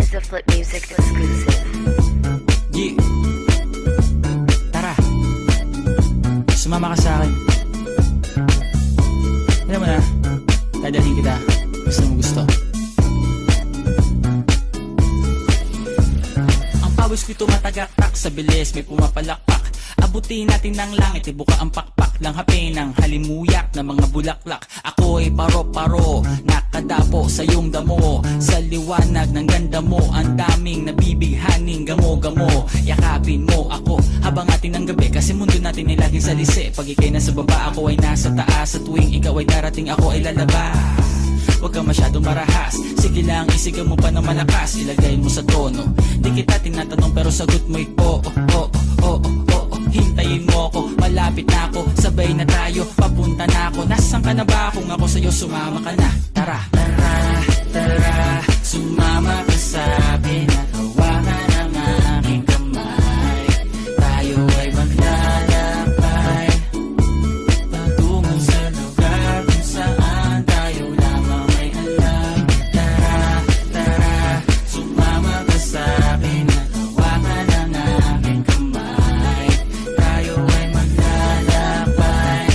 is a Flip Music exclusive. Yeah. Tara, sumama ka sa akin. Alam mo na, dadalhin kita. Gusto mo gusto. Ang pawis ko'y tumatagaktak sa bilis, may pumapalakpak. Abutin natin ng langit, ibuka ang pakpak lang hape ng halimuyak na mga bulaklak. Ako'y paro-paro, nakadapo sa iyong damo. Sa liwanag ng ganda mo, ang daming nabibighaning gamo-gamo. Yakapin mo ako habang atin ng gabi, kasi mundo natin ay laging salisi. Pag ikay nasa baba, ako ay nasa taas. Sa tuwing ikaw ay darating, ako ay lalabas. Huwag ka masyadong marahas, sige lang isigaw mo pa ng malakas. Ilagay mo sa tono, di kita tinatanong pero sagot mo'y oo, oo, oo, oo. Hintayin mo ako, malapit na ako, sabay na tayo, papunta na ako. Nasaan ka na ba? Kung ako sa'yo, sumama ka na. Tara, tara, tara, sumama ka sa akin at hawakan ang aking kamay. Tayo ay maglalakbay patungo sa lugar kung saan tayo lamang ay alam. Tara, tara, sumama ka sa akin at hawakan ang aking kamay. Tayo ay maglalakbay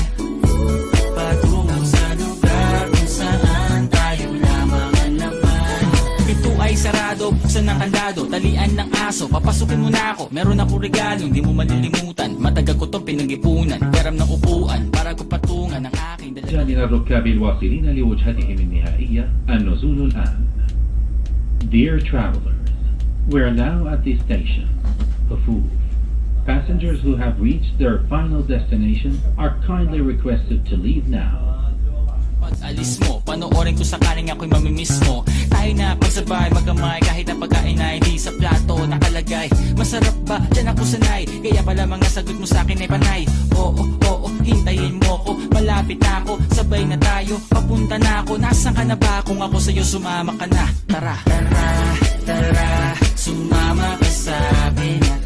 patungo sa lugar kung saan tayo lamang ang laman. Ito ay sarado, buksan ng kandado, talian ng aso, papasukin mo na ako. Meron ako regalo, hindi mo malilimutan. Matagal ko tong pinag-ipunan, garam ng upuan para ko patungan ang aking dalaga. من الركاب الواصلين لوجهتهم النهائية النزول الآن. Dear travelers, we're now at the station, Kafuf. Passengers who have reached their final destination are kindly requested to leave now. Pag alis mo, panoorin ko sakaling ako'y mamimiss mo. Tayo na pagsabay, magkamay, kahit ang pagkain ay hindi sa plato nakalagay. Masarap ba? Diyan ako sanay, kaya pala mga sagot mo sa akin ay panay. Oo, oo, hintayin mo ko, malapit na ako, sabay na tayo, papunta na ako. Nasaan ka na ba? Kung ako sa'yo, sumama ka na. Tara, tara, tara, sumama ka sa akin at